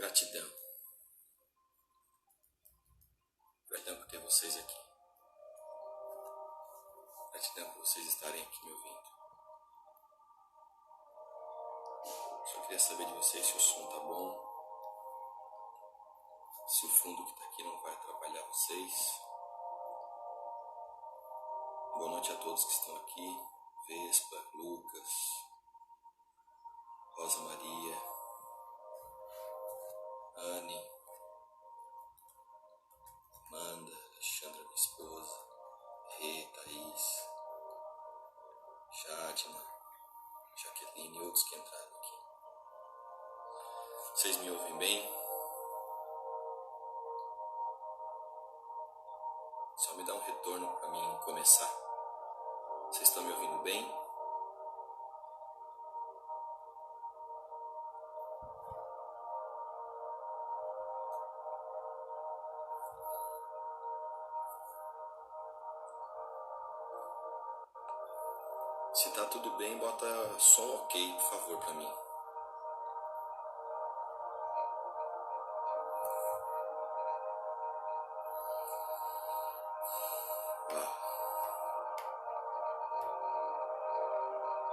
Gratidão. Gratidão por ter vocês aqui. Gratidão por vocês estarem aqui me ouvindo. Só queria saber de vocês se o som tá bom, se o fundo que tá aqui não vai atrapalhar vocês. Boa noite a todos que estão aqui. Vespa, Lucas, Rosa Maria, Anne, Amanda, Alexandra, minha esposa, Rê, Thaís, Jadna, Jaqueline e outros que entraram aqui. Vocês me ouvem bem? Só me dá um retorno para mim começar. Vocês estão me ouvindo bem? Se tá tudo bem, bota som ok, por favor, para mim.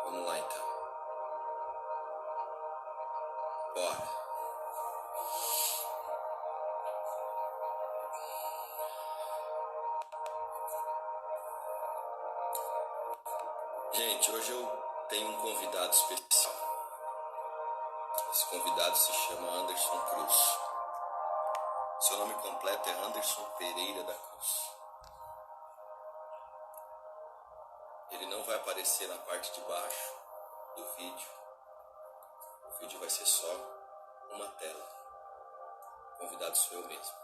Vamos lá então. Bora. Gente, hoje eu tenho um convidado especial. Esse convidado se chama Anderson Cruz. Seu nome completo é Anderson Pereira da Cruz. Ele não vai aparecer na parte de baixo do vídeo. O vídeo vai ser só uma tela. O convidado sou eu mesmo.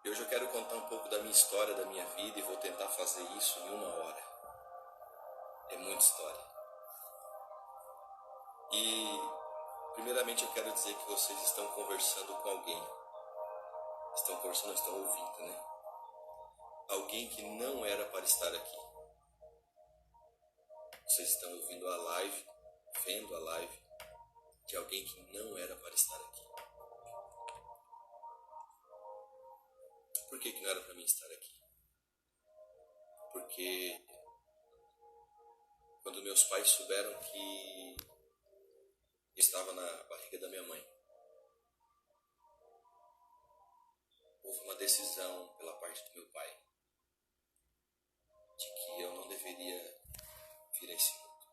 E hoje eu quero contar um pouco da minha história, da minha vida, e vou tentar fazer isso em 1 hora. É muita história. E primeiramente eu quero dizer que vocês estão conversando com alguém. Estão conversando, estão ouvindo, né? Alguém que não era para estar aqui. Vocês estão ouvindo a live, vendo a live de alguém que não era para estar aqui. Por que não era para mim estar aqui? Porque quando meus pais souberam que eu estava na barriga da minha mãe, houve uma decisão pela parte do meu pai de que eu não deveria vir a esse mundo.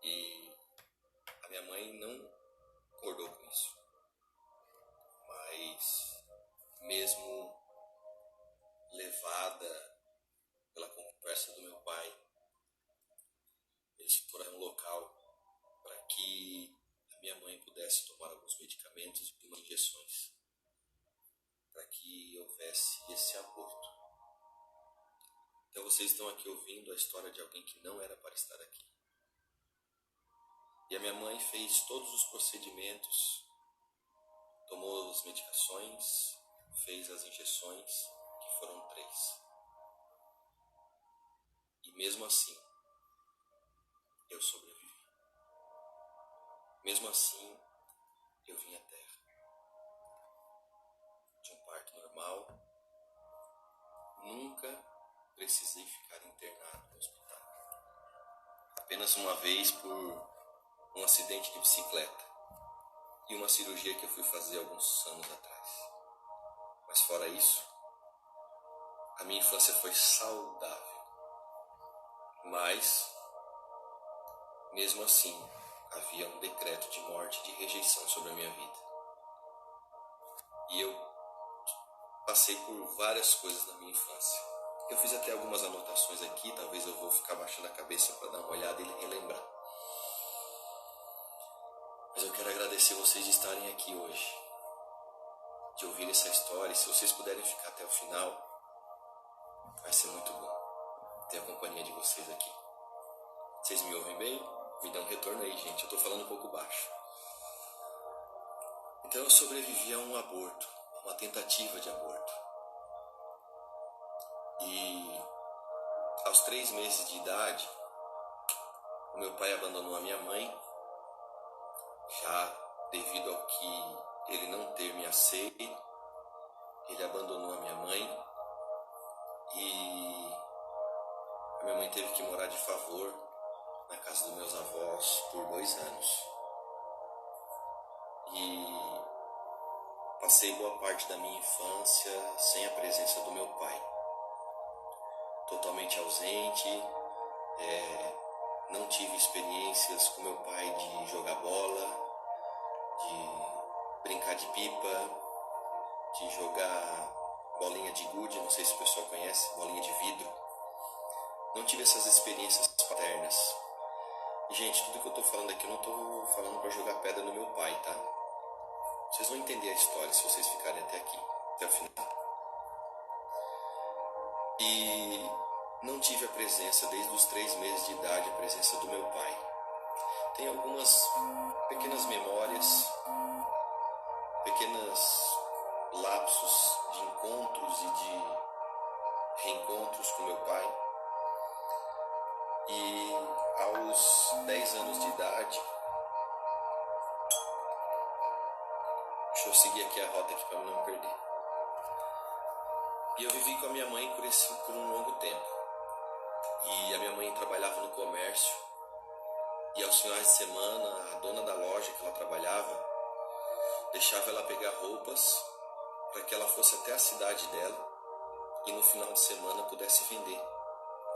E a minha mãe não concordou com isso. Mas mesmo levada pela conversa do meu pai, eles foram a um local para que a minha mãe pudesse tomar alguns medicamentos e umas injeções para que houvesse esse aborto. Então vocês estão aqui ouvindo a história de alguém que não era para estar aqui. E a minha mãe fez todos os procedimentos, tomou as medicações, fez as injeções, que foram 3. E mesmo assim, eu sobrevivi. Mesmo assim, eu vim à Terra. De um parto normal, nunca precisei ficar internado no hospital. Apenas uma vez por um acidente de bicicleta e uma cirurgia que eu fui fazer alguns anos atrás. Mas fora isso, a minha infância foi saudável. Mas, mesmo assim, havia um decreto de morte e de rejeição sobre a minha vida. E eu passei por várias coisas na minha infância. Eu fiz até algumas anotações aqui, talvez eu vou ficar baixando a cabeça para dar uma olhada e relembrar. Mas eu quero agradecer vocês de estarem aqui hoje, de ouvir essa história. E se vocês puderem ficar até o final, vai ser muito bom ter a companhia de vocês aqui. Vocês me ouvem bem? Me dão um retorno aí, gente. Eu tô falando um pouco baixo. Então eu sobrevivi a um aborto, uma tentativa de aborto. E aos 3 meses de idade, o meu pai abandonou a minha mãe Já devido ao que ele não ter me aceito, ele abandonou a minha mãe e a minha mãe teve que morar de favor na casa dos meus avós por 2 anos. E passei boa parte da minha infância sem a presença do meu pai. Totalmente ausente, não tive experiências com meu pai de jogar bola, de brincar de pipa, de jogar bolinha de gude, não sei se o pessoal conhece, bolinha de vidro. Não tive essas experiências paternas. E, gente, tudo que eu tô falando aqui, eu não tô falando para jogar pedra no meu pai, tá? Vocês vão entender a história se vocês ficarem até aqui, até o final. E não tive a presença, desde os 3 meses de idade, a presença do meu pai. Tem algumas pequenas memórias, pequenos lapsos de encontros e de reencontros com meu pai. E aos 10 anos de idade, deixa eu seguir aqui a rota aqui para não me perder. E eu vivi com a minha mãe por um longo tempo. E a minha mãe trabalhava no comércio. E aos finais de semana, a dona da loja que ela trabalhava deixava ela pegar roupas para que ela fosse até a cidade dela e no final de semana pudesse vender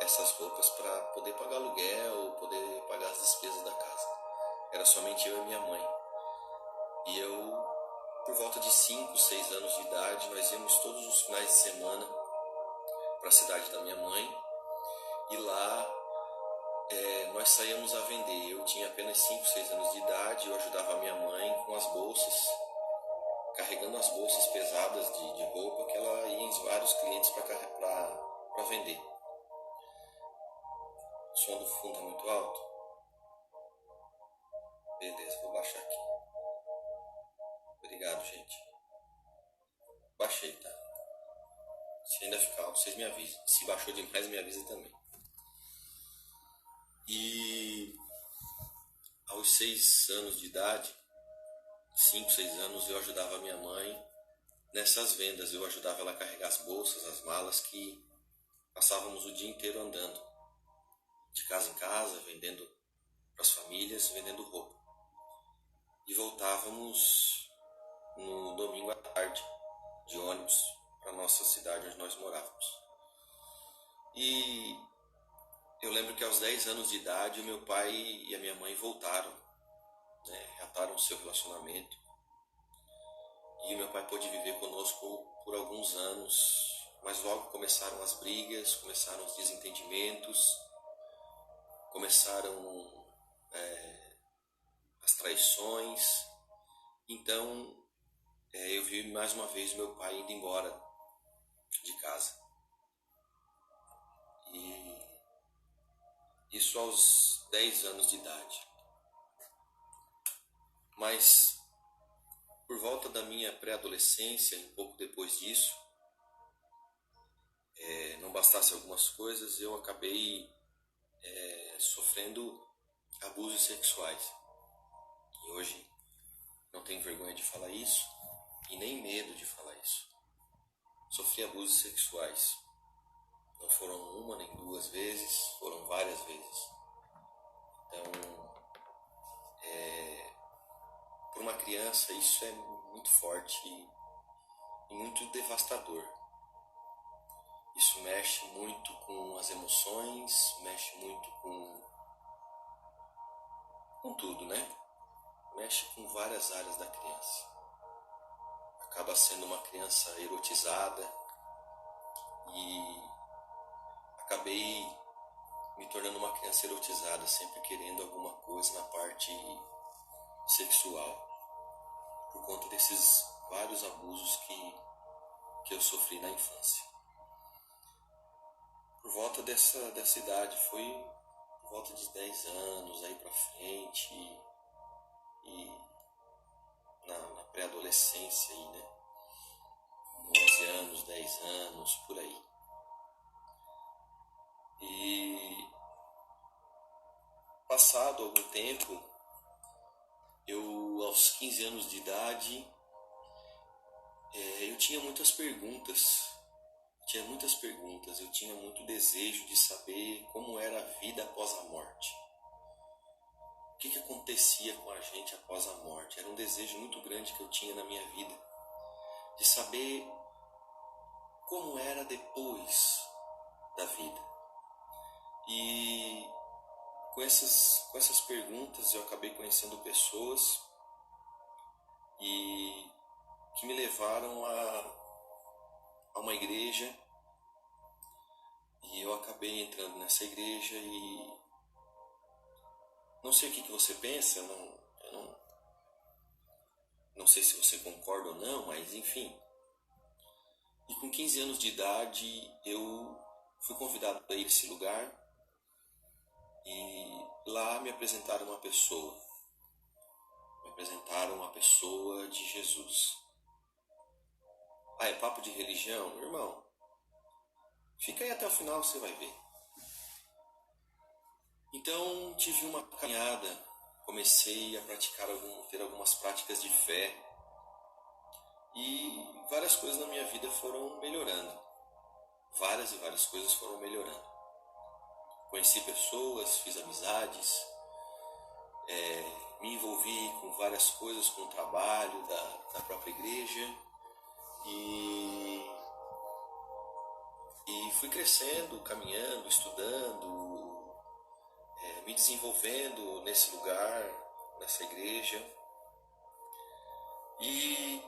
essas roupas para poder pagar aluguel ou poder pagar as despesas da casa. Era somente eu e minha mãe. E eu, por volta de 5, 6 anos de idade, nós íamos todos os finais de semana para a cidade da minha mãe e lá nós saíamos a vender. Eu tinha apenas 5, 6 anos de idade, eu ajudava a minha mãe com as bolsas, carregando as bolsas pesadas de roupa que ela ia em vários clientes para vender. O som do fundo é muito alto? Beleza, vou baixar aqui. Obrigado, gente. Baixei, tá? Se ainda ficar alto, vocês me avisam. Se baixou demais, me avisa também. E aos 6 anos de idade, 5, 6 anos, eu ajudava a minha mãe nessas vendas. Eu ajudava ela a carregar as bolsas, as malas, que passávamos o dia inteiro andando, de casa em casa, vendendo para as famílias, vendendo roupa. E voltávamos no domingo à tarde, de ônibus, para a nossa cidade onde nós morávamos. E eu lembro que aos 10 anos de idade, o meu pai e a minha mãe voltaram, reataram o seu relacionamento. E o meu pai pôde viver conosco por alguns anos, mas logo começaram as brigas, começaram os desentendimentos, começaram as traições. Então, eu vi mais uma vez meu pai indo embora de casa. E isso aos 10 anos de idade. Mas, por volta da minha pré-adolescência, um pouco depois disso, não bastasse algumas coisas, eu acabei sofrendo abusos sexuais. E hoje não tenho vergonha de falar isso e nem medo de falar isso. Sofri abusos sexuais. Não foram uma nem duas vezes, foram várias vezes. Então, para uma criança isso é muito forte e muito devastador. Isso mexe muito com as emoções, mexe muito com tudo, né? Mexe com várias áreas da criança. Acaba sendo uma criança erotizada e acabei me tornando uma criança erotizada, sempre querendo alguma coisa na parte sexual, por conta desses vários abusos que eu sofri na infância. Por volta dessa idade, foi por volta de 10 anos aí pra frente e na pré-adolescência aí, né? 11 anos, 10 anos, por aí. E passado algum tempo, eu aos 15 anos de idade, eu tinha muitas perguntas. Eu tinha muito desejo de saber como era a vida após a morte. O que acontecia com a gente após a morte? Era um desejo muito grande que eu tinha na minha vida, de saber como era depois da vida. E com essas perguntas eu acabei conhecendo pessoas e que me levaram a uma igreja, e eu acabei entrando nessa igreja e não sei o que você pensa, eu não sei se você concorda ou não, mas enfim. E com 15 anos de idade eu fui convidado para ir a esse lugar e lá me apresentaram uma pessoa. De Jesus. Ah, é papo de religião? Irmão, fica aí até o final, você vai ver. Então tive uma caminhada, comecei a ter algumas práticas de fé e várias coisas na minha vida foram melhorando. Várias coisas foram melhorando. Conheci pessoas, fiz amizades, me envolvi com várias coisas, com o trabalho da própria igreja e fui crescendo, caminhando, estudando, me desenvolvendo nesse lugar, nessa igreja, e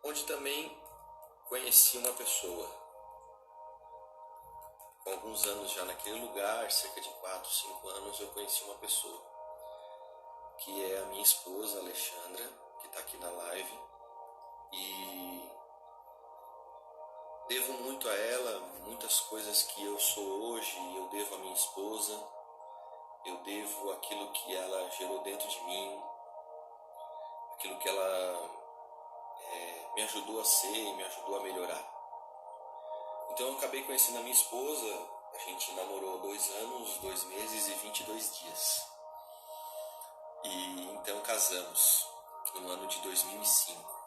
onde também conheci uma pessoa. Com alguns anos já naquele lugar, cerca de 4, 5 anos, eu conheci uma pessoa, que é a minha esposa, Alexandra, que está aqui na live, e devo muito a ela, muitas coisas que eu sou hoje, eu devo à minha esposa, eu devo aquilo que ela gerou dentro de mim, aquilo que ela me ajudou a ser e me ajudou a melhorar. Então eu acabei conhecendo a minha esposa, a gente namorou 2 anos, 2 meses e 22 dias. E então casamos no ano de 2005.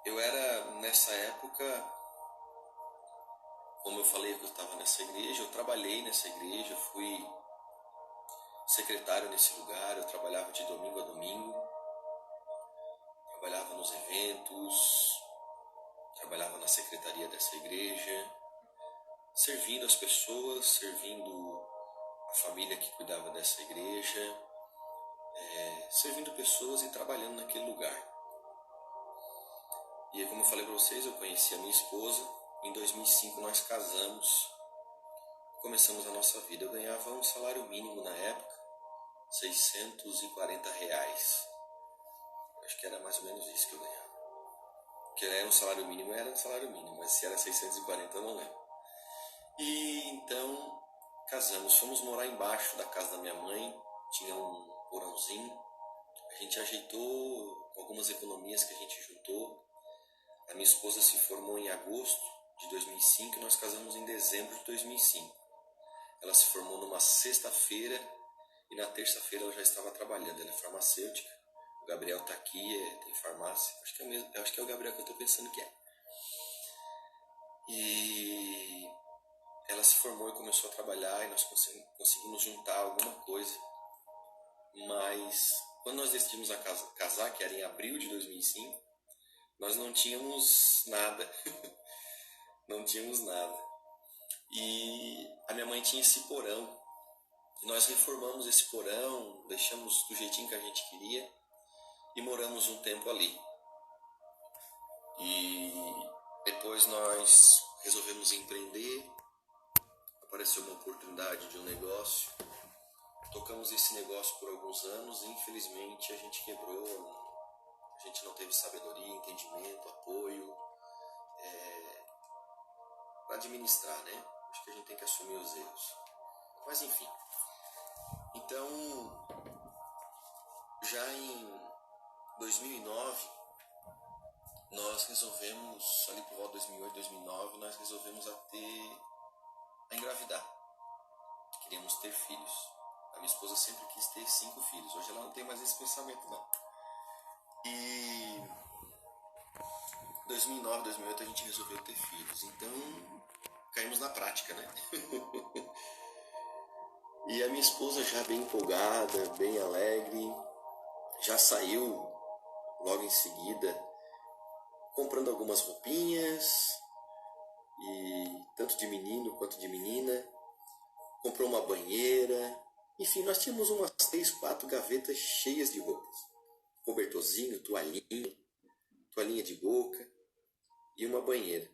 Eu era, nessa época, como eu falei que eu estava nessa igreja, eu trabalhei nessa igreja, fui secretário nesse lugar, eu trabalhava de domingo a domingo, trabalhava nos eventos, trabalhava na secretaria dessa igreja, servindo as pessoas, servindo a família que cuidava dessa igreja, servindo pessoas e trabalhando naquele lugar. E como eu falei para vocês, eu conheci a minha esposa, em 2005 nós casamos, começamos a nossa vida. Eu ganhava um salário mínimo na época, R$640. Acho que era mais ou menos isso que eu ganhava. Porque era um salário mínimo, mas se era 640 eu não lembro. E então casamos, fomos morar embaixo da casa da minha mãe, tinha um porãozinho, a gente ajeitou com algumas economias que a gente juntou. A minha esposa se formou em agosto de 2005 e nós casamos em dezembro de 2005. Ela se formou numa sexta-feira e na terça-feira ela já estava trabalhando. Ela é farmacêutica. O Gabriel está aqui, tem farmácia. Acho que é o Gabriel que eu estou pensando que é. E ela se formou e começou a trabalhar e nós conseguimos juntar alguma coisa. Mas quando nós decidimos casar, que era em abril de 2005, nós não tínhamos nada. Não tínhamos nada. E a minha mãe tinha esse porão. E nós reformamos esse porão, deixamos do jeitinho que a gente queria e moramos um tempo ali. E depois nós resolvemos empreender. Apareceu uma oportunidade de um negócio. Tocamos esse negócio por alguns anos e infelizmente a gente quebrou. A gente não teve sabedoria, entendimento, apoio para administrar, né? Acho que a gente tem que assumir os erros. Mas enfim. Então, já em 2009, nós resolvemos, ali por volta de 2008, 2009, nós resolvemos a engravidar. Queríamos ter filhos. A minha esposa sempre quis ter 5 filhos. Hoje ela não tem mais esse pensamento, não. E 2009, 2008 a gente resolveu ter filhos. Então caímos na prática, né? E a minha esposa já bem empolgada, bem alegre, já saiu logo em seguida comprando algumas roupinhas, e tanto de menino quanto de menina, comprou uma banheira, enfim, nós tínhamos umas 3, 4 gavetas cheias de roupas, cobertorzinho, toalhinha de boca e uma banheira.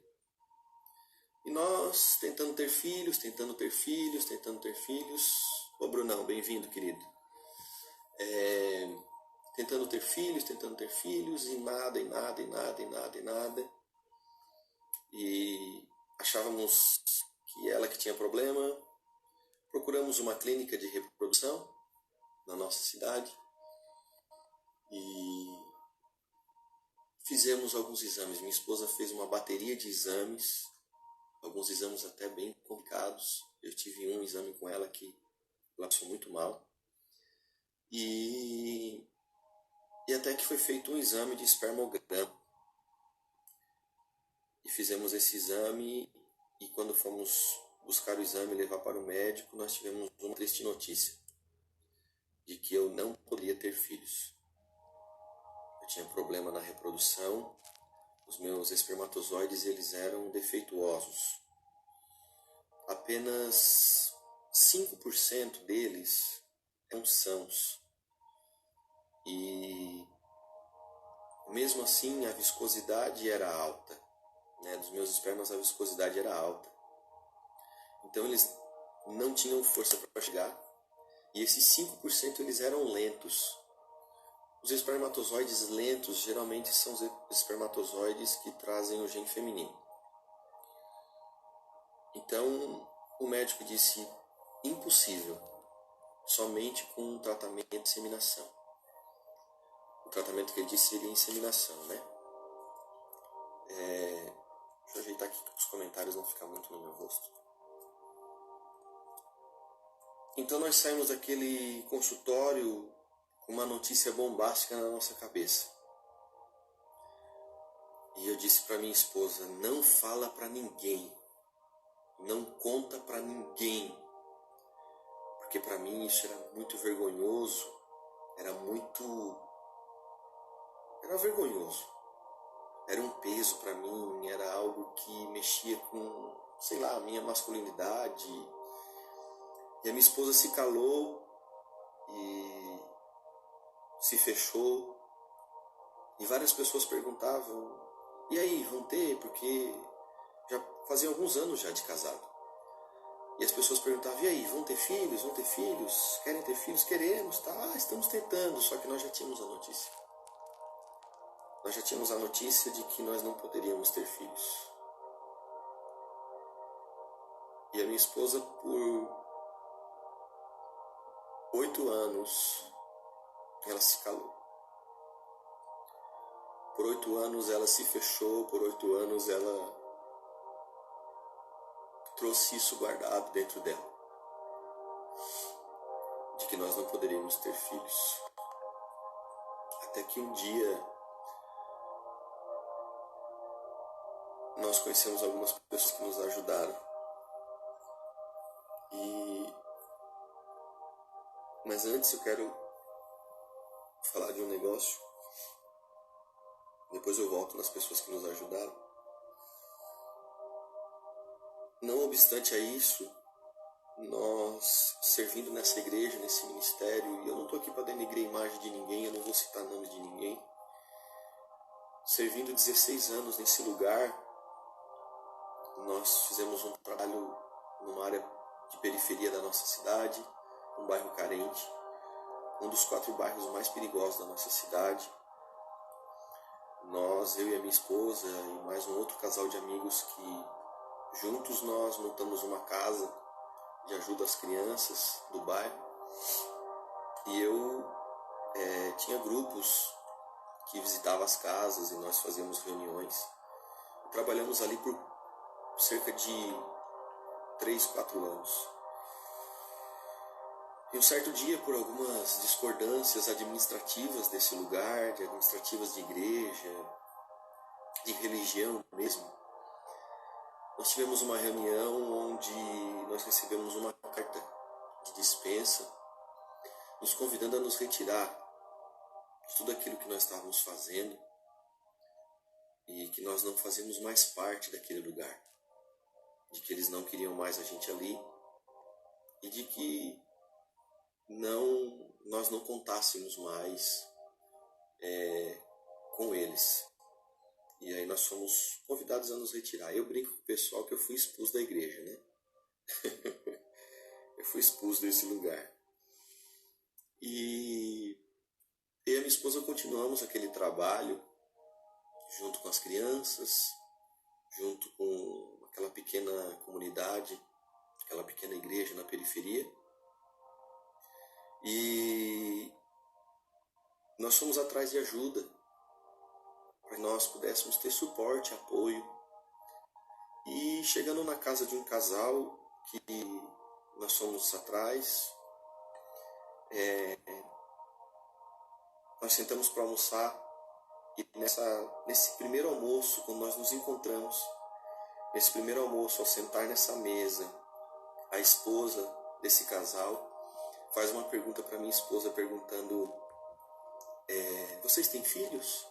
E nós tentando ter filhos. Ô Brunão, bem-vindo, querido. Tentando ter filhos, e nada. E achávamos que ela que tinha problema. Procuramos uma clínica de reprodução na nossa cidade e fizemos alguns exames. Minha esposa fez uma bateria de exames, alguns exames até bem complicados. Eu tive um exame com ela que ela passou muito mal. E até que foi feito um exame de espermograma. E fizemos esse exame, e quando fomos buscar o exame e levar para o médico, nós tivemos uma triste notícia de que eu não poderia ter filhos. Eu tinha problema na reprodução, os meus espermatozoides eles eram defeituosos. Apenas 5% deles eram sãos. E mesmo assim a viscosidade era alta, né? Dos meus espermas a viscosidade era alta. Então eles não tinham força para chegar. E esses 5% eles eram lentos. Os espermatozoides lentos geralmente são os espermatozoides que trazem o gene feminino. Então o médico disse: impossível, somente com um tratamento de inseminação. O tratamento que ele disse seria inseminação, né? Deixa eu ajeitar aqui para os comentários não ficar muito no meu rosto. Então nós saímos daquele consultório com uma notícia bombástica na nossa cabeça. E eu disse para minha esposa: não fala para ninguém, não conta para ninguém, porque para mim isso era muito vergonhoso, era vergonhoso, era um peso para mim, era algo que mexia com, sei lá, a minha masculinidade. E a minha esposa se calou e se fechou. E várias pessoas perguntavam: e aí, vão ter? Porque já fazia alguns anos já de casado. E as pessoas perguntavam: e aí, vão ter filhos? Vão ter filhos? Querem ter filhos? Queremos, tá? Estamos tentando. Só que nós já tínhamos a notícia. Nós já tínhamos a notícia de que nós não poderíamos ter filhos. E a minha esposa, por 8 anos, ela se calou. Por 8 anos ela se fechou, por 8 anos ela trouxe isso guardado dentro dela, de que nós não poderíamos ter filhos. Até que um dia nós conhecemos algumas pessoas que nos ajudaram. Mas antes eu quero falar de um negócio. Depois eu volto nas pessoas que nos ajudaram. Não obstante a isso, nós servindo nessa igreja, nesse ministério, e eu não estou aqui para denegrir a imagem de ninguém, eu não vou citar nome de ninguém, servindo 16 anos nesse lugar, nós fizemos um trabalho numa área de periferia da nossa cidade, um bairro carente, um dos 4 bairros mais perigosos da nossa cidade. Nós, eu e a minha esposa e mais um outro casal de amigos que juntos nós montamos uma casa de ajuda às crianças do bairro. E eu tinha grupos que visitavam as casas e nós fazíamos reuniões. Trabalhamos ali por cerca de 3, 4 anos. E um certo dia, por algumas discordâncias administrativas desse lugar, administrativas de igreja, de religião mesmo, nós tivemos uma reunião onde nós recebemos uma carta de dispensa, nos convidando a nos retirar de tudo aquilo que nós estávamos fazendo e que nós não fazíamos mais parte daquele lugar, de que eles não queriam mais a gente ali e de que nós não contássemos mais com eles. E aí nós fomos convidados a nos retirar. Eu brinco com o pessoal que eu fui expulso da igreja, né? Eu fui expulso desse lugar. E eu e a minha esposa continuamos aquele trabalho junto com as crianças, junto com aquela pequena comunidade, aquela pequena igreja na periferia. E nós fomos atrás de ajuda para que nós pudéssemos ter suporte, apoio. E chegando na casa de um casal que nós fomos atrás, nós sentamos para almoçar e nesse primeiro almoço, quando nós nos encontramos, nesse primeiro almoço, ao sentar nessa mesa, a esposa desse casal faz uma pergunta para minha esposa, perguntando: vocês têm filhos?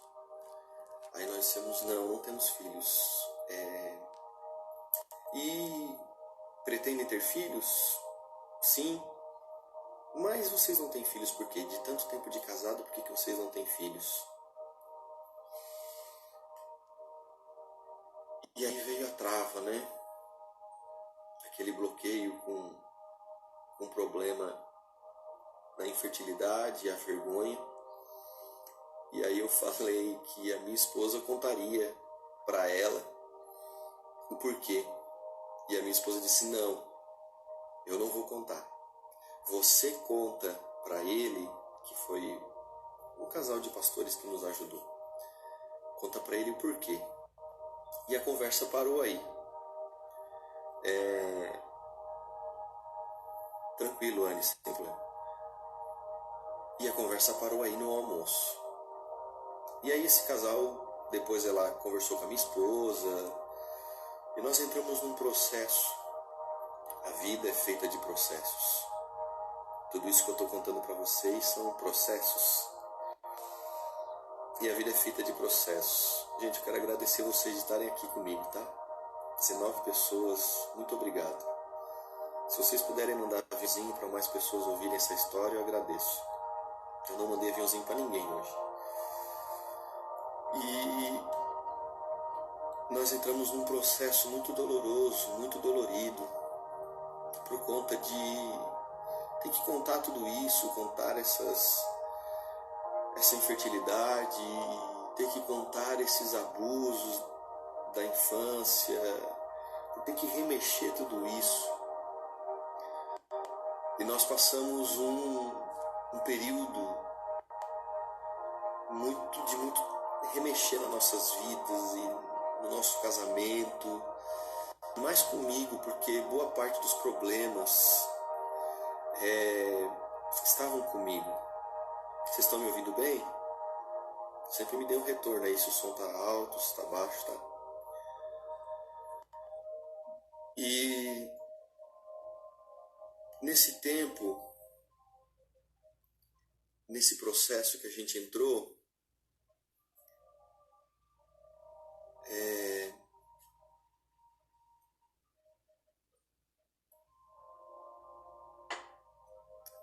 Aí nós dissemos: não temos filhos. E pretendem ter filhos? Sim. Mas vocês não têm filhos por quê? De tanto tempo de casado, por que vocês não têm filhos? E aí veio a trava, né? Aquele bloqueio com problema na infertilidade, a vergonha. E aí eu falei que a minha esposa contaria para ela o porquê. E a minha esposa disse: não, eu não vou contar. Você conta para ele, que foi o casal de pastores que nos ajudou. Conta para ele o porquê. E a conversa parou aí. Tranquilo, Anne, sem problema. E a conversa parou aí no almoço. E aí esse casal, depois ela conversou com a minha esposa, e nós entramos num processo. A vida é feita de processos. Tudo isso que eu estou contando para vocês são processos. E a vida é feita de processos. Gente, eu quero agradecer vocês de estarem aqui comigo, tá? 19 pessoas, muito obrigado. Se vocês puderem mandar aviãozinho para mais pessoas ouvirem essa história, eu agradeço. Eu não mandei aviãozinho para ninguém hoje. E nós entramos num processo muito doloroso, muito dolorido, por conta de ter que contar tudo isso, contar essa infertilidade, ter que contar esses abusos da infância, ter que remexer tudo isso. E nós passamos um período de muito remexer nas nossas vidas e no nosso casamento, mais comigo, porque boa parte dos problemas estavam comigo. Vocês estão me ouvindo bem? Sempre me dê um retorno aí, se o som está alto, se está baixo, tá? E nesse tempo, nesse processo que a gente entrou,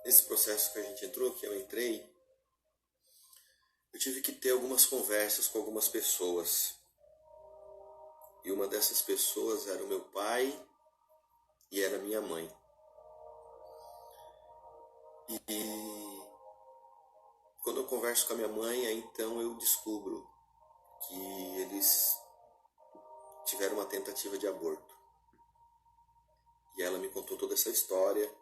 nesse processo que a gente entrou, que eu entrei, eu tive que ter algumas conversas com algumas pessoas. E uma dessas pessoas era o meu pai e era minha mãe. E quando eu converso com a minha mãe, então eu descubro que eles tiveram uma tentativa de aborto. E ela me contou toda essa história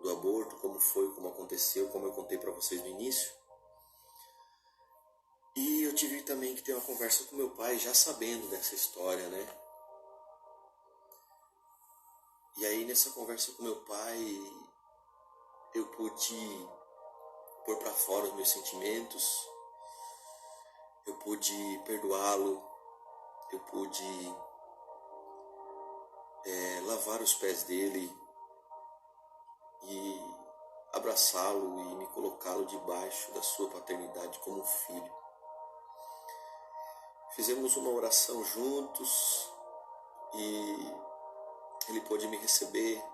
do aborto, como foi, como aconteceu, como eu contei para vocês no início. E eu tive também que ter uma conversa com meu pai, já sabendo dessa história, né? E aí nessa conversa com meu pai, eu pude pôr para fora os meus sentimentos, eu pude perdoá-lo, eu pude lavar os pés dele e abraçá-lo e me colocá-lo debaixo da sua paternidade como um filho. Fizemos uma oração juntos e ele pôde me receber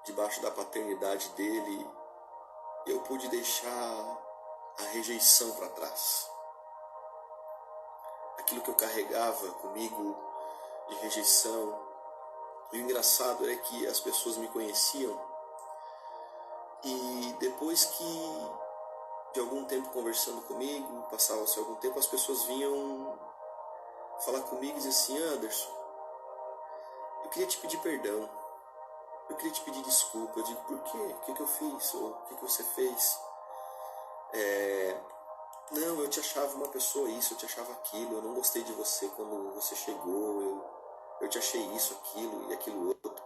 debaixo da paternidade dele. Eu pude deixar a rejeição para trás. Aquilo que eu carregava comigo de rejeição. E o engraçado é que as pessoas me conheciam e depois que de algum tempo conversando comigo, passava-se algum tempo, as pessoas vinham falar comigo e dizer assim: Anderson, eu queria te pedir perdão, eu queria te pedir desculpa. Eu digo: por quê? O que eu fiz? Ou o que você fez? Não, eu te achava uma pessoa isso, eu te achava aquilo, eu não gostei de você quando você chegou, eu te achei isso, aquilo e aquilo outro.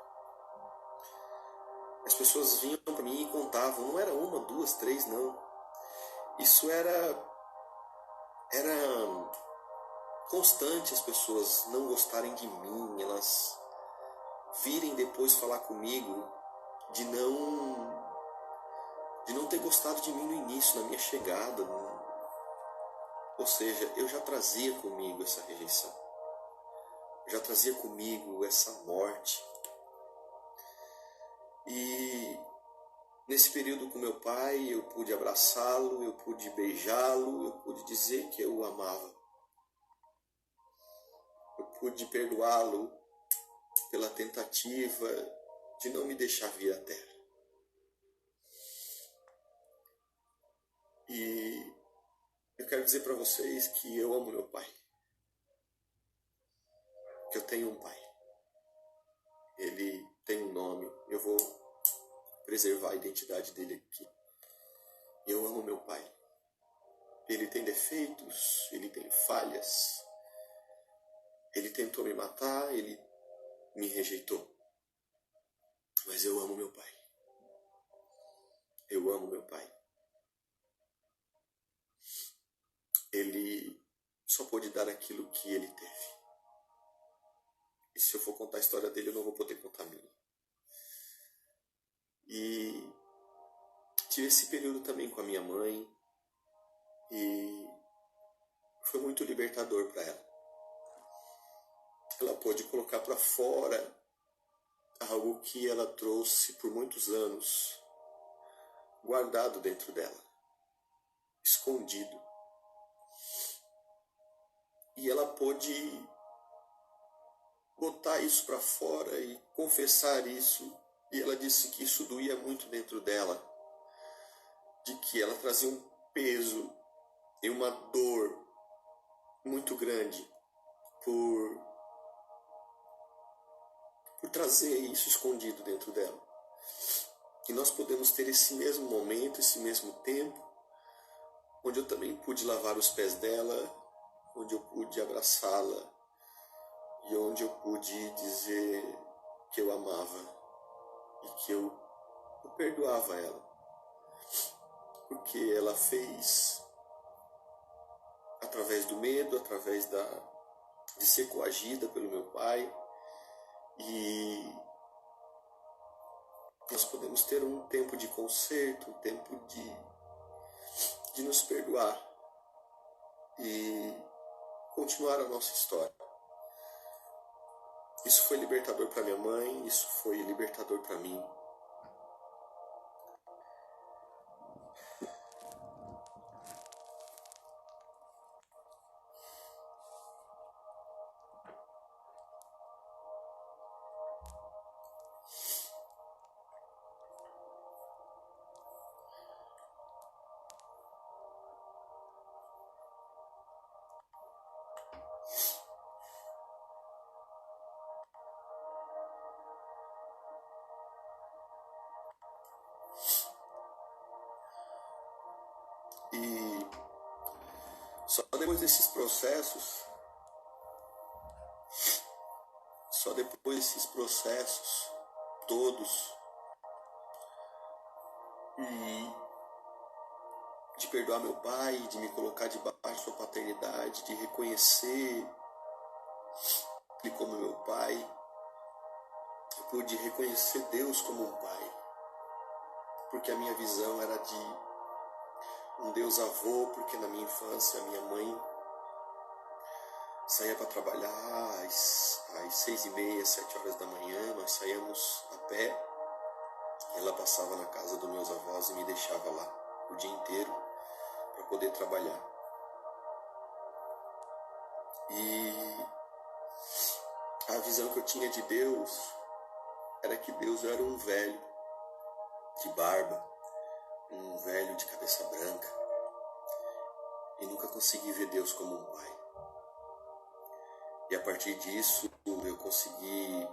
As pessoas vinham para mim e contavam, não era uma, duas, três, não. Isso era constante, as pessoas não gostarem de mim, elas virem depois falar comigo de não ter gostado de mim no início, na minha chegada. Ou seja, eu já trazia comigo essa rejeição, eu já trazia comigo essa morte. E nesse período com meu pai, eu pude abraçá-lo, eu pude beijá-lo, eu pude dizer que eu o amava. Eu pude perdoá-lo pela tentativa de não me deixar vir à terra. E eu quero dizer para vocês que eu amo meu pai. Que eu tenho um pai. Ele tem um nome. Eu vou preservar a identidade dele aqui. Eu amo meu pai. Ele tem defeitos, ele tem falhas. Ele tentou me matar, ele me rejeitou. Mas eu amo meu pai. Eu amo meu pai. Ele só pôde dar aquilo que ele teve. E se eu for contar a história dele, eu não vou poder contar a minha. E tive esse período também com a minha mãe. E foi muito libertador para ela. Ela pôde colocar para fora algo que ela trouxe por muitos anos, guardado dentro dela, escondido. E ela pôde botar isso para fora e confessar isso. E ela disse que isso doía muito dentro dela, de que ela trazia um peso e uma dor muito grande por trazer isso escondido dentro dela. E nós podemos ter esse mesmo momento, esse mesmo tempo, onde eu também pude lavar os pés dela, onde eu pude abraçá-la e onde eu pude dizer que eu amava e que eu perdoava ela. Porque ela fez através do medo, através de ser coagida pelo meu pai. E nós podemos ter um tempo de conserto, um tempo de nos perdoar e continuar a nossa história. Isso foi libertador para minha mãe, isso foi libertador para mim. E só depois desses processos, todos, e de perdoar meu pai, de me colocar debaixo da sua paternidade, de reconhecer ele como meu pai. Eu pude reconhecer Deus como um pai, porque a minha visão era de um Deus avô, porque na minha infância a minha mãe saía para trabalhar às 6h30, 7 horas da manhã, nós saíamos a pé, ela passava na casa dos meus avós e me deixava lá o dia inteiro para poder trabalhar. E a visão que eu tinha de Deus era que Deus era um velho de barba, um velho de cabeça branca, e nunca consegui ver Deus como um pai. E a partir disso eu consegui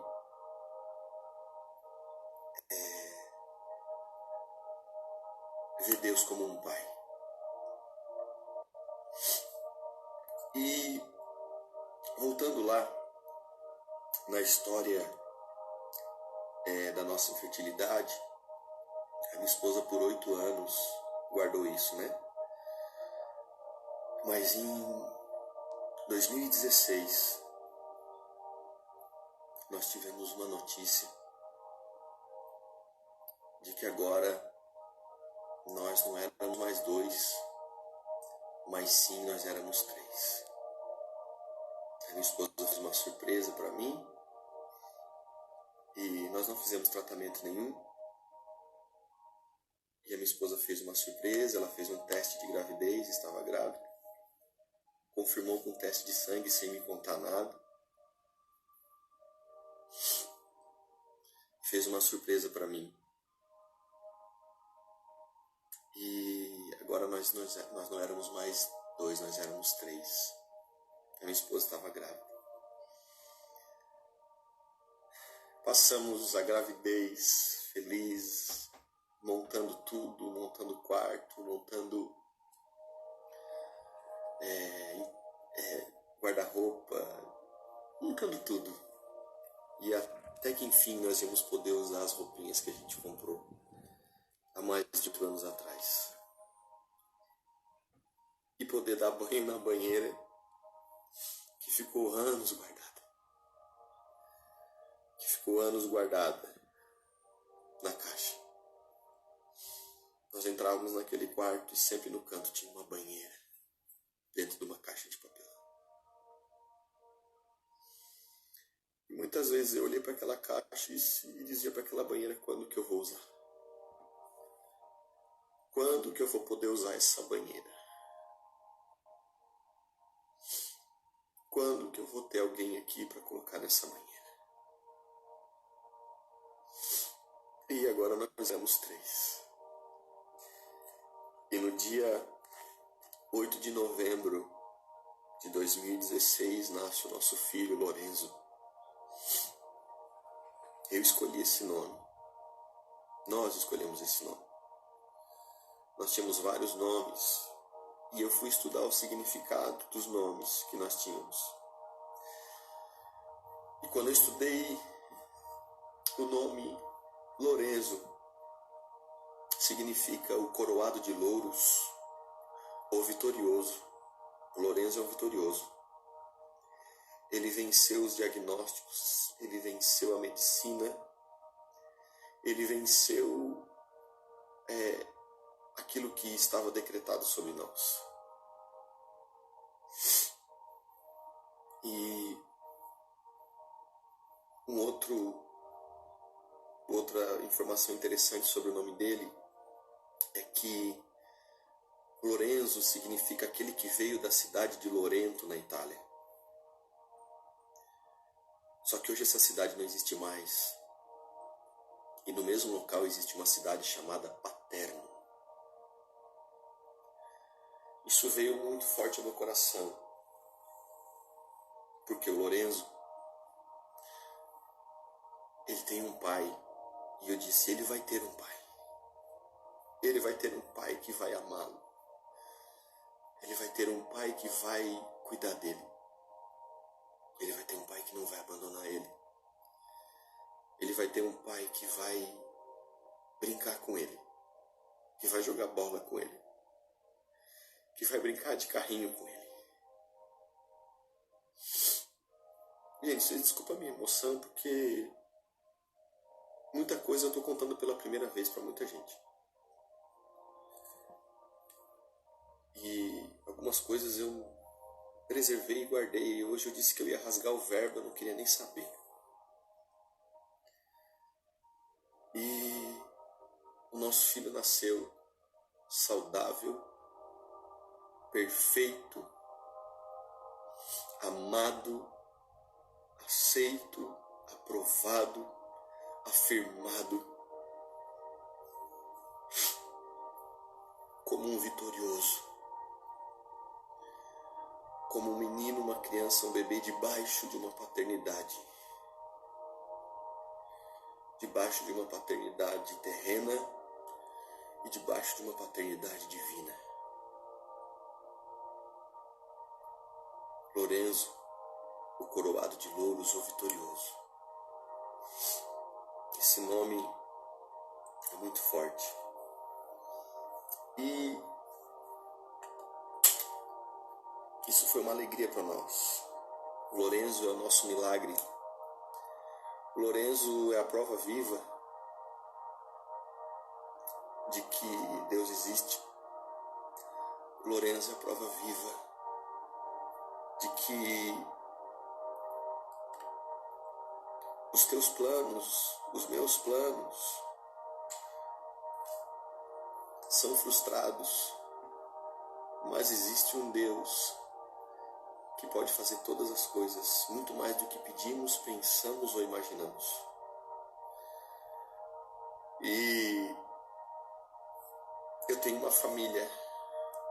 ver Deus como um pai. E voltando lá na história da nossa infertilidade, a minha esposa por 8 anos guardou isso, né? Mas em 2016 nós tivemos uma notícia de que agora nós não éramos mais 2, mas sim nós éramos 3. A minha esposa fez uma surpresa para mim e nós não fizemos tratamento nenhum. E a minha esposa fez uma surpresa, ela fez um teste de gravidez, estava grávida. Confirmou com um teste de sangue sem me contar nada. Fez uma surpresa para mim. E agora nós não éramos mais 2, nós éramos 3. A minha esposa estava grávida. Passamos a gravidez felizes, montando tudo, montando quarto, montando guarda-roupa, montando tudo. E até que enfim nós íamos poder usar as roupinhas que a gente comprou há mais de 8 anos atrás. E poder dar banho na banheira que ficou anos guardada na caixa. Nós entrávamos naquele quarto e sempre no canto tinha uma banheira dentro de uma caixa de papel. E muitas vezes eu olhei para aquela caixa e dizia para aquela banheira: quando que eu vou usar? Quando que eu vou poder usar essa banheira? Quando que eu vou ter alguém aqui para colocar nessa banheira? E agora nós éramos 3. E no dia 8 de novembro de 2016 nasce o nosso filho Lorenzo. Eu escolhi esse nome. Nós escolhemos esse nome. Nós tínhamos vários nomes e eu fui estudar o significado dos nomes que nós tínhamos. E quando eu estudei o nome Lorenzo, significa o coroado de louros ou vitorioso. Lorenzo é um vitorioso. Ele venceu os diagnósticos, ele venceu a medicina, ele venceu aquilo que estava decretado sobre nós. E outra informação interessante sobre o nome dele é que Lorenzo significa aquele que veio da cidade de Lorento, na Itália. Só que hoje essa cidade não existe mais. E no mesmo local existe uma cidade chamada Paterno. Isso veio muito forte ao meu coração. Porque o Lorenzo, ele tem um pai. E eu disse: ele vai ter um pai. Ele vai ter um pai que vai amá-lo. Ele vai ter um pai que vai cuidar dele. Ele vai ter um pai que não vai abandonar ele. Ele vai ter um pai que vai brincar com ele. que vai jogar bola com ele, que vai brincar de carrinho com ele. Gente, vocês desculpa a minha emoção, porque muita coisa eu estou contando pela primeira vez para muita gente. E algumas coisas eu preservei e guardei. Hoje eu disse que eu ia rasgar o verbo, eu não queria nem saber. E o nosso filho nasceu saudável, perfeito, amado, aceito, aprovado, afirmado como um vitorioso, como um menino, uma criança, um bebê debaixo de uma paternidade, debaixo de uma paternidade terrena e debaixo de uma paternidade divina. Lorenzo, o coroado de louros, o vitorioso. Esse nome é muito forte. E isso foi uma alegria para nós. O Lorenzo é o nosso milagre. O Lorenzo é a prova viva de que Deus existe. O Lorenzo é a prova viva de que os teus planos, os meus planos, são frustrados, mas existe um Deus que pode fazer todas as coisas, muito mais do que pedimos, pensamos ou imaginamos. E eu tenho uma família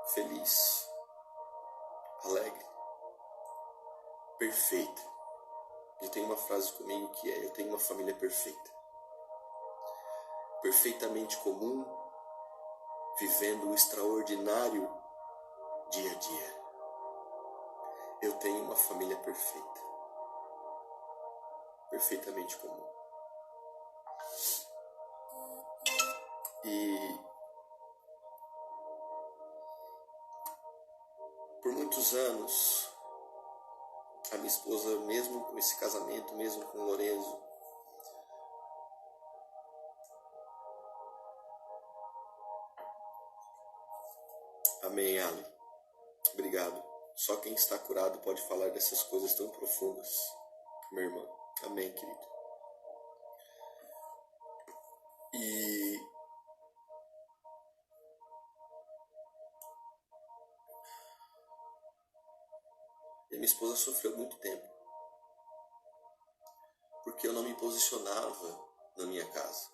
feliz, alegre, perfeita. Eu tenho uma frase comigo que é: eu tenho uma família perfeita, perfeitamente comum, vivendo o extraordinário dia a dia. Eu tenho uma família perfeita, perfeitamente comum. E por muitos anos, a minha esposa, mesmo com esse casamento, mesmo com o Lorenzo, amém, Ali, obrigado. Só quem está curado pode falar dessas coisas tão profundas, minha irmã. Amém, querido. E minha esposa sofreu muito tempo, porque eu não me posicionava na minha casa.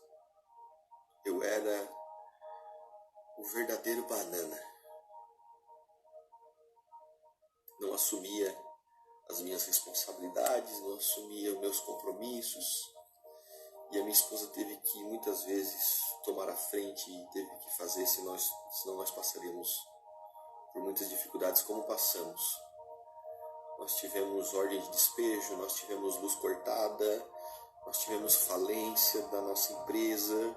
Eu era o verdadeiro banana. Não assumia as minhas responsabilidades, não assumia os meus compromissos. E a minha esposa teve que muitas vezes tomar a frente e teve que fazer, senão nós passaríamos por muitas dificuldades como passamos. Nós tivemos ordem de despejo, nós tivemos luz cortada, nós tivemos falência da nossa empresa,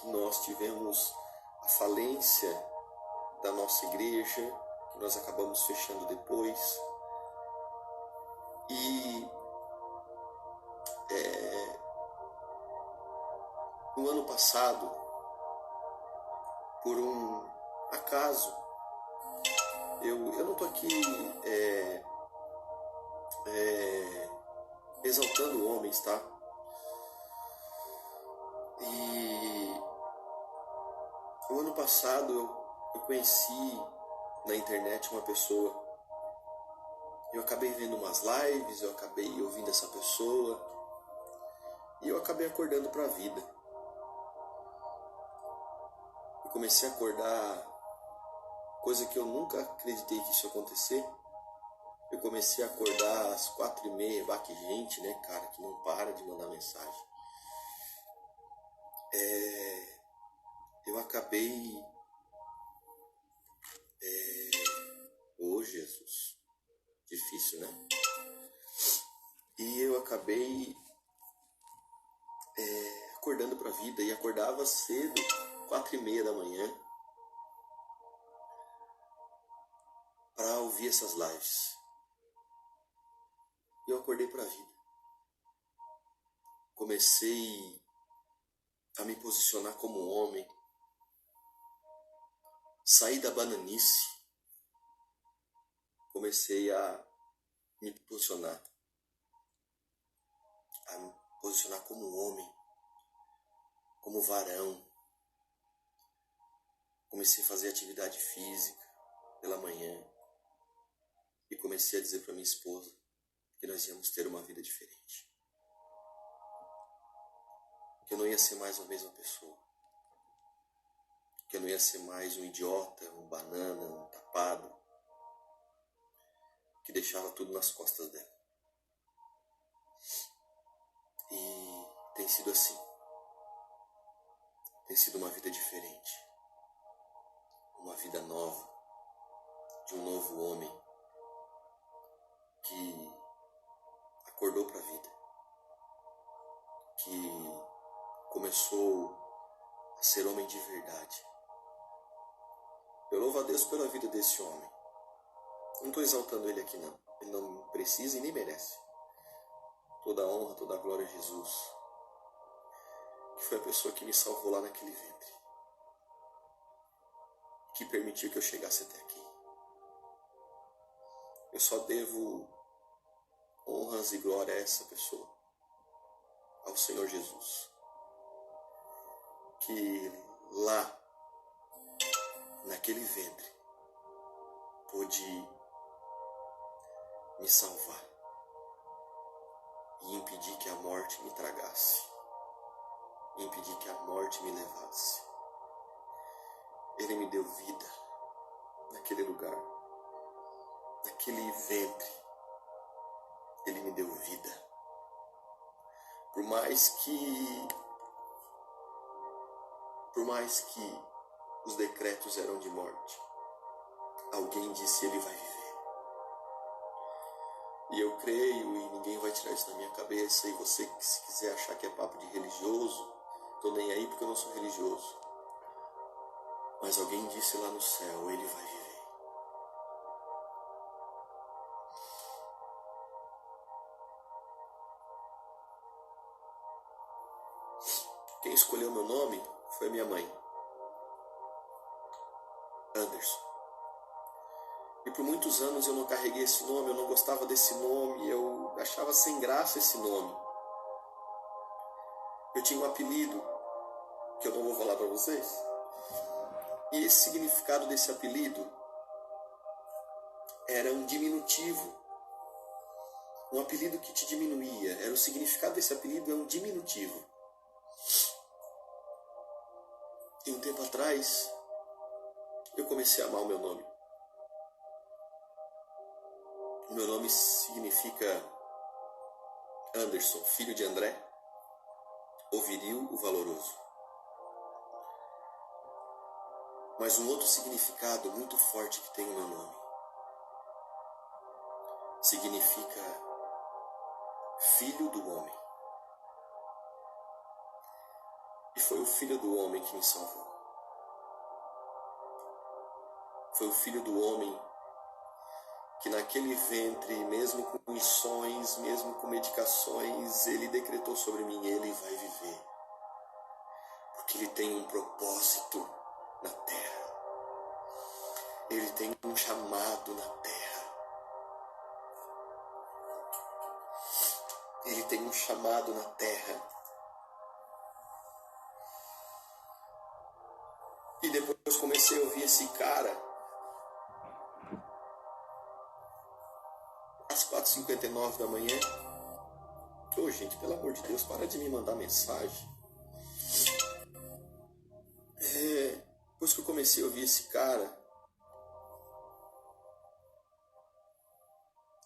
nós tivemos a falência da nossa igreja, que nós acabamos fechando depois. E no ano passado, por um acaso, eu não estou aqui exaltando homens, tá? E o ano passado eu conheci na internet uma pessoa. Eu acabei vendo umas lives, eu acabei ouvindo essa pessoa e eu acabei acordando para a vida. Eu comecei a acordar, coisa que eu nunca acreditei que isso ia acontecer. Eu comecei a acordar às 4h30, que gente, né, cara, que não para de mandar mensagem. Eu acabei... Oh, Jesus, difícil, né? E eu acabei acordando para a vida, e acordava cedo 4h30 da manhã para ouvir essas lives. Eu acordei para a vida. Comecei a me posicionar como um homem. Saí da bananice. Comecei a me posicionar. A me posicionar como um homem. Como varão. Comecei a fazer atividade física pela manhã. E comecei a dizer para minha esposa que nós íamos ter uma vida diferente. Que eu não ia ser mais a mesma pessoa. Que eu não ia ser mais um idiota, um banana, um tapado, que deixava tudo nas costas dela. E tem sido assim. Tem sido uma vida diferente. Uma vida nova, de um novo homem que acordou para a vida, que começou a ser homem de verdade. Eu louvo a Deus pela vida desse homem. Não estou exaltando ele aqui não. Ele não precisa e nem merece. Toda a honra, toda a glória a Jesus, que foi a pessoa que me salvou lá naquele ventre, que permitiu que eu chegasse até aqui. Eu só devo honras e glória a essa pessoa, ao Senhor Jesus, que lá, naquele ventre, pôde me salvar e impedir que a morte me tragasse, impedir que a morte me levasse. Ele me deu vida naquele lugar, naquele ventre. Ele me deu vida. Por mais que os decretos eram de morte, alguém disse: ele vai viver. E eu creio, e ninguém vai tirar isso da minha cabeça. E você, se quiser achar que é papo de religioso, tô nem aí porque eu não sou religioso. Mas alguém disse lá no céu: ele vai viver. Quem escolheu meu nome foi minha mãe, Anderson. E por muitos anos eu não carreguei esse nome, eu não gostava desse nome, eu achava sem graça esse nome. Eu tinha um apelido, que eu não vou falar para vocês. E esse significado desse apelido era um diminutivo. Um apelido que te diminuía. Era o significado desse apelido, é um diminutivo. E um tempo atrás, eu comecei a amar o meu nome. O meu nome significa Anderson, filho de André, o viril, o valoroso. Mas um outro significado muito forte que tem o meu nome significa filho do homem. E foi o filho do homem que me salvou. Foi o filho do homem que naquele ventre, mesmo com missões, mesmo com medicações, ele decretou sobre mim: ele vai viver. Porque ele tem um propósito na terra. Ele tem um chamado na terra. Ele tem um chamado na terra. E depois comecei a ouvir esse cara às 4h59 da manhã. Ô, gente, pelo amor de Deus, para de me mandar mensagem. Depois que eu comecei a ouvir esse cara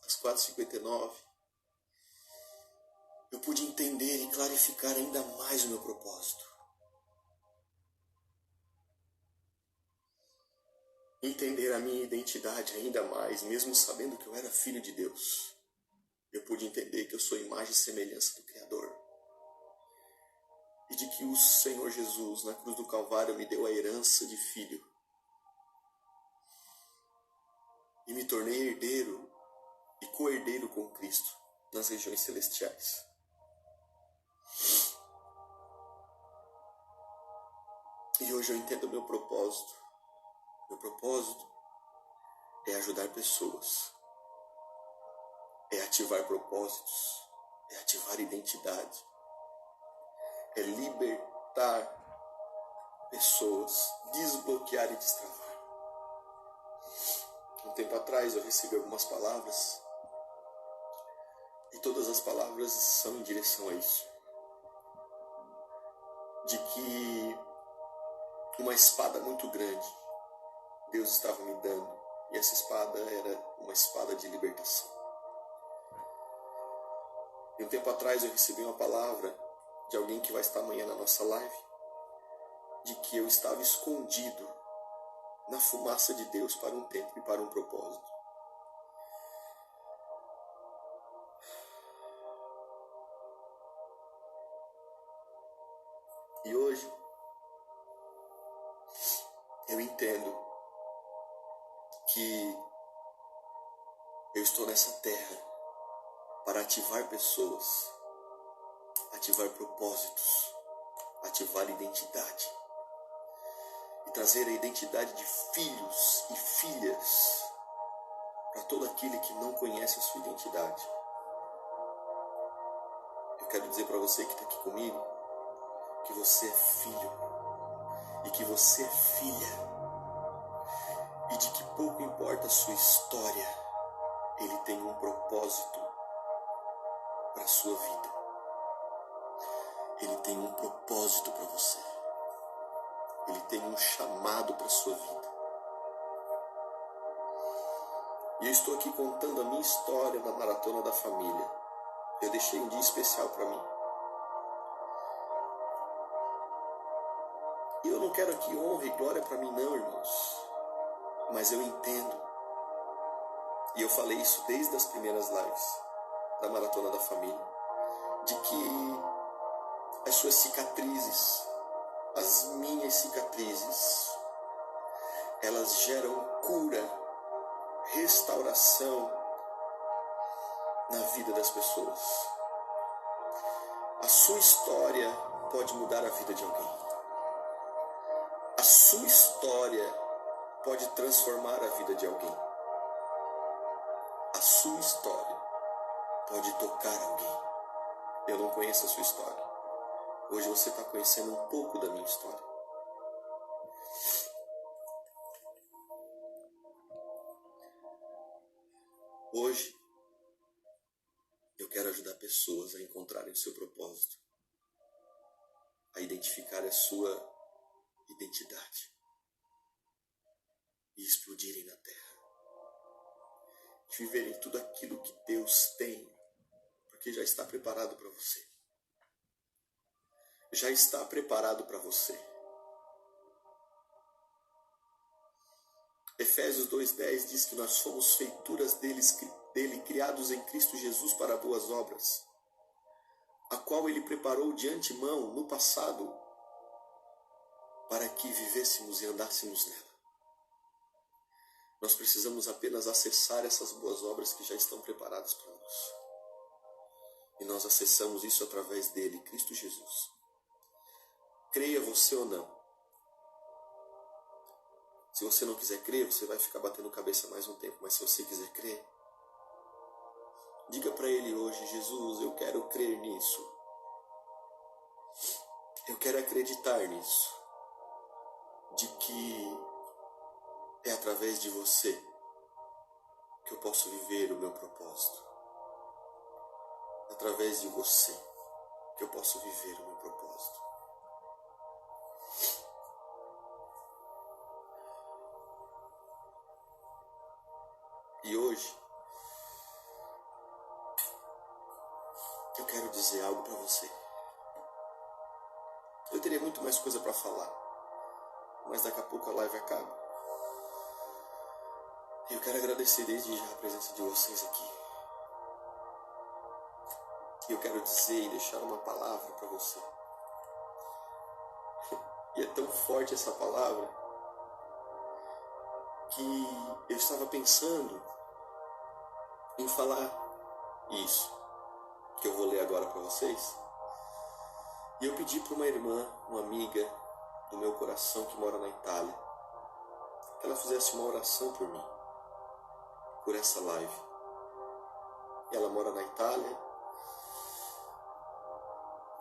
às 4h59, eu pude entender e clarificar ainda mais o meu propósito. Entender a minha identidade ainda mais, mesmo sabendo que eu era filho de Deus. Eu pude entender que eu sou imagem e semelhança do Criador. e de que o Senhor Jesus, na cruz do Calvário, me deu a herança de filho e me tornei herdeiro e co-herdeiro com Cristo nas regiões celestiais. E hoje eu entendo o meu propósito. Meu propósito é ajudar pessoas, é ativar propósitos, é ativar identidade, é libertar pessoas, desbloquear e destravar. Um tempo atrás eu recebi algumas palavras e todas as palavras são em direção a isso. De que uma espada muito grande Deus estava me dando, e essa espada era uma espada de libertação. E um tempo atrás eu recebi uma palavra de alguém que vai estar amanhã na nossa live, de que eu estava escondido na fumaça de Deus para um tempo e para um propósito. E hoje eu entendo que eu estou nessa terra para ativar pessoas, ativar propósitos, ativar identidade e trazer a identidade de filhos e filhas para todo aquele que não conhece a sua identidade. Eu quero dizer para você que está aqui comigo que você é filho e que você é filha e de que pouco importa a sua história, Ele tem um propósito para a sua vida. Ele tem um propósito para você. Ele tem um chamado para a sua vida. E eu estou aqui contando a minha história na Maratona da Família. Eu deixei um dia especial para mim. E eu não quero aqui honra e glória para mim não, irmãos. Mas eu entendo, e eu falei isso desde as primeiras lives da Maratona da Família, de que as suas cicatrizes, as minhas cicatrizes, elas geram cura, restauração na vida das pessoas. A sua história pode mudar a vida de alguém. A sua história pode transformar a vida de alguém. A sua história pode tocar alguém. Eu não conheço a sua história. Hoje você está conhecendo um pouco da minha história. Hoje eu quero ajudar pessoas a encontrarem o seu propósito, a identificar a sua identidade e explodirem na terra, viverem tudo aquilo que Deus tem, porque já está preparado para você. Já está preparado para você. Efésios 2:10 diz que nós fomos feituras dele, criados em Cristo Jesus para boas obras, a qual Ele preparou de antemão no passado para que vivêssemos e andássemos nela. Nós precisamos apenas acessar essas boas obras que já estão preparadas para nós. E nós acessamos isso através dele, Cristo Jesus. Creia você ou não. Se você não quiser crer, você vai ficar batendo cabeça mais um tempo. Mas se você quiser crer, diga para ele hoje: Jesus, eu quero crer nisso. Eu quero acreditar nisso. De que é através de você que eu posso viver o meu propósito. Através de você que eu posso viver o meu propósito. E hoje eu quero dizer algo para você. Eu teria muito mais coisa para falar, mas daqui a pouco a live acaba. Eu quero agradecer desde já a presença de vocês aqui. Eu quero dizer e deixar uma palavra para você. E é tão forte essa palavra que eu estava pensando em falar isso, que eu vou ler agora para vocês. E eu pedi para uma irmã, uma amiga do meu coração que mora na Itália, que ela fizesse uma oração por mim, por essa live. Ela mora na Itália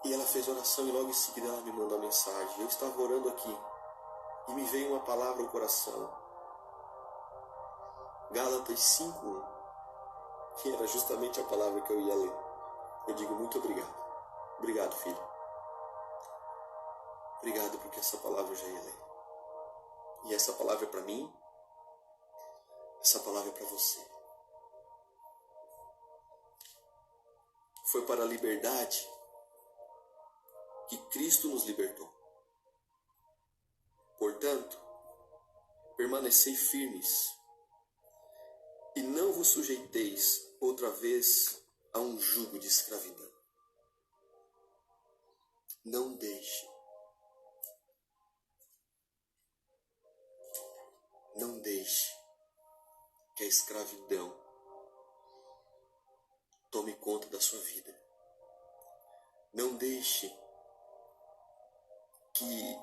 e ela fez oração e logo em seguida ela me mandou uma mensagem. Eu estava orando aqui e me veio uma palavra ao coração. Gálatas 5:1, que era justamente a palavra que eu ia ler. Eu digo muito obrigado. Obrigado, filho. Obrigado porque essa palavra eu já ia ler. E essa palavra é para mim, essa palavra é para você. Foi para a liberdade que Cristo nos libertou. Portanto, permanecei firmes e não vos sujeiteis outra vez a um jugo de escravidão. Não deixe que a escravidão tome conta da sua vida. Não deixe que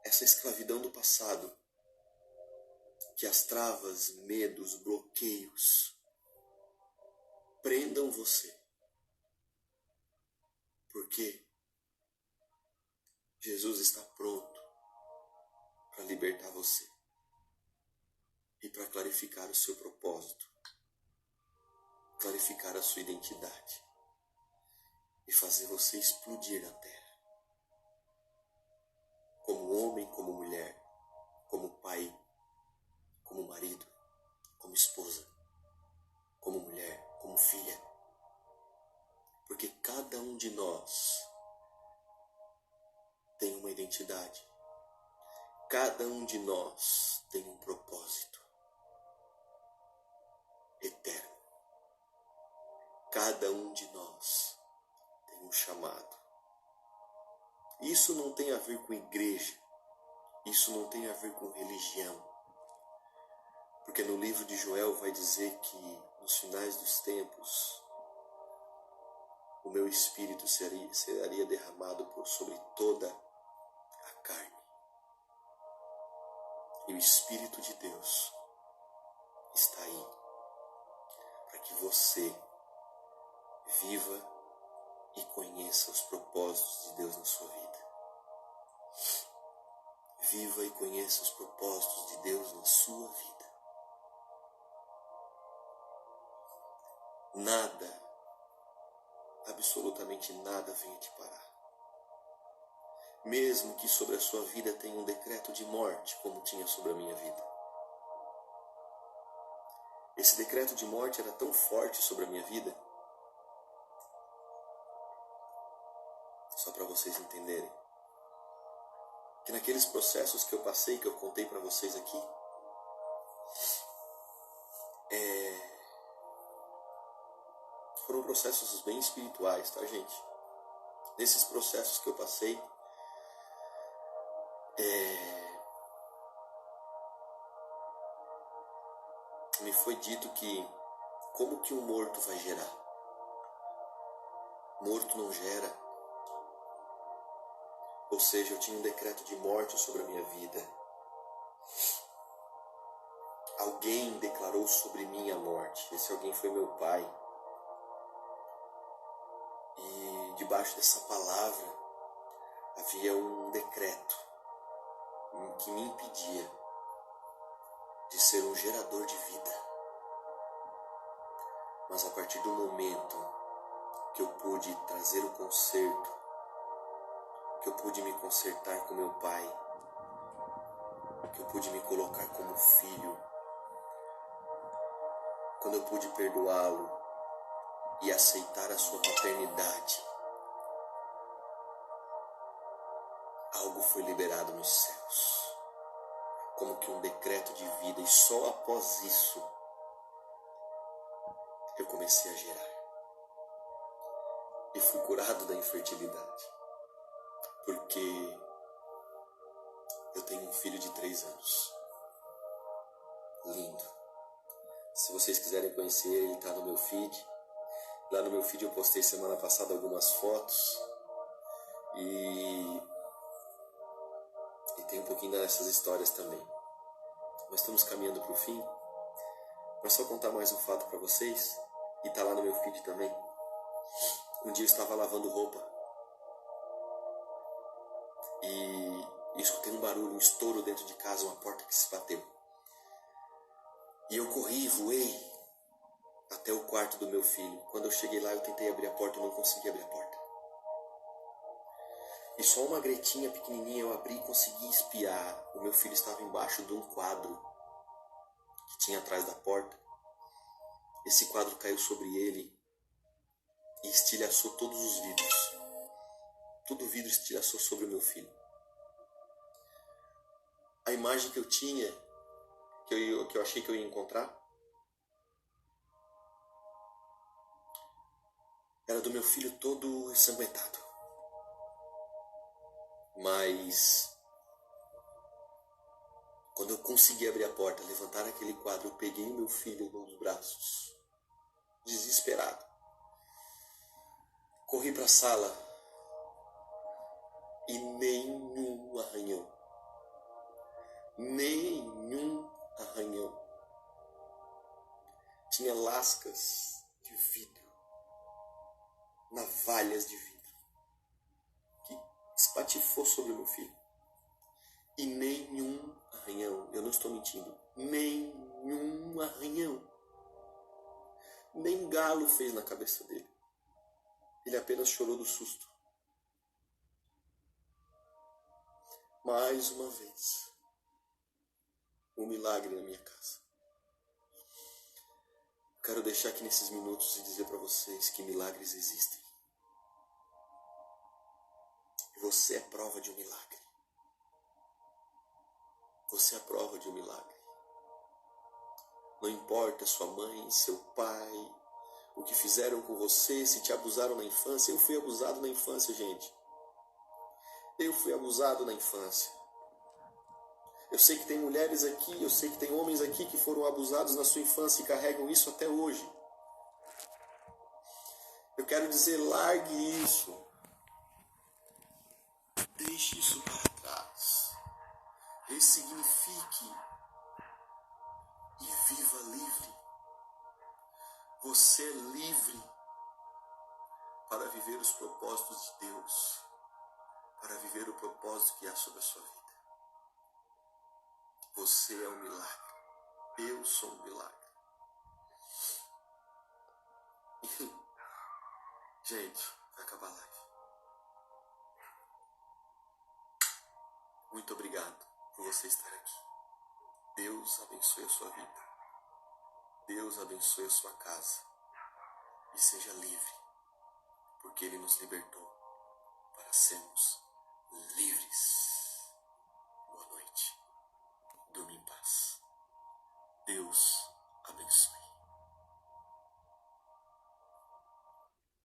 essa escravidão do passado, que as travas, medos, bloqueios prendam você. Porque Jesus está pronto para libertar você e para clarificar o seu propósito, clarificar a sua identidade e fazer você explodir na terra. Como homem, como mulher, como pai, como marido, como esposa, como mulher, como filha. Porque cada um de nós tem uma identidade. Cada um de nós tem um propósito eterno. Cada um de nós tem um chamado. Isso não tem a ver com igreja. Isso não tem a ver com religião. Porque no livro de Joel vai dizer que nos finais dos tempos o meu espírito seria derramado sobre toda a carne. E o Espírito de Deus está aí para que você viva e conheça os propósitos de Deus na sua vida. Viva e conheça os propósitos de Deus na sua vida. Nada, absolutamente nada venha te parar. Mesmo que sobre a sua vida tenha um decreto de morte, como tinha sobre a minha vida. Esse decreto de morte era tão forte sobre a minha vida, só para vocês entenderem, que naqueles processos que eu passei, que eu contei para vocês aqui, foram processos bem espirituais, tá, gente? Nesses processos que eu passei, me foi dito que como que um morto vai gerar? Morto não gera. Ou seja, eu tinha um decreto de morte sobre a minha vida. Alguém declarou sobre mim a morte. Esse alguém foi meu pai. E debaixo dessa palavra havia um decreto que me impedia de ser um gerador de vida. Mas a partir do momento que eu pude trazer o conserto, que eu pude me consertar com meu pai, que eu pude me colocar como filho, quando eu pude perdoá-lo e aceitar a sua paternidade, algo foi liberado nos céus, como que um decreto de vida, e só após isso eu comecei a gerar. E fui curado da infertilidade, porque Eu tenho um filho de 3 anos. Lindo. Se vocês quiserem conhecer ele, está no meu feed. Lá no meu feed eu postei semana passada algumas fotos. E tem um pouquinho dessas histórias também. Nós estamos caminhando para o fim. Mas só contar mais um fato para vocês. E está lá no meu feed também. Um dia eu estava lavando roupa. E escutei um barulho, um estouro dentro de casa, uma porta que se bateu. E eu corri, voei até o quarto do meu filho. Quando eu cheguei lá, eu tentei abrir a porta e não consegui abrir a porta. E só uma gretinha pequenininha eu abri e consegui espiar. O meu filho estava embaixo de um quadro que tinha atrás da porta. Esse quadro caiu sobre ele e estilhaçou todos os vidros. Todo o vidro estilhaçou sobre o meu filho. A imagem que eu tinha, que eu achei que eu ia encontrar, era do meu filho todo ensanguentado. Mas quando eu consegui abrir a porta, levantar aquele quadro, eu peguei meu filho nos braços, desesperado. Corri para a sala e nenhum arranhão. Nenhum arranhão. Tinha lascas de vidro, navalhas de vidro, que espatifou sobre o meu filho. E nenhum arranhão, eu não estou mentindo, nenhum arranhão. Nem galo fez na cabeça dele. Ele apenas chorou do susto. Mais uma vez, um milagre na minha casa. Quero deixar aqui nesses minutos e dizer para vocês que milagres existem. E você é prova de um milagre. Você é a prova de um milagre. Não importa sua mãe, seu pai, o que fizeram com você, se te abusaram na infância. Eu fui abusado na infância, gente. Eu fui abusado na infância. Eu sei que tem mulheres aqui, eu sei que tem homens aqui que foram abusados na sua infância e carregam isso até hoje. Eu quero dizer, largue isso. Deixe isso para trás. Ressignifique e viva livre. Você é livre para viver os propósitos de Deus, para viver o propósito que há sobre a sua vida. Você é um milagre. Eu sou um milagre. Gente, vai acabar a live. Muito obrigado por você estar aqui. Deus abençoe a sua vida. Deus abençoe a sua casa. E seja livre, porque Ele nos libertou.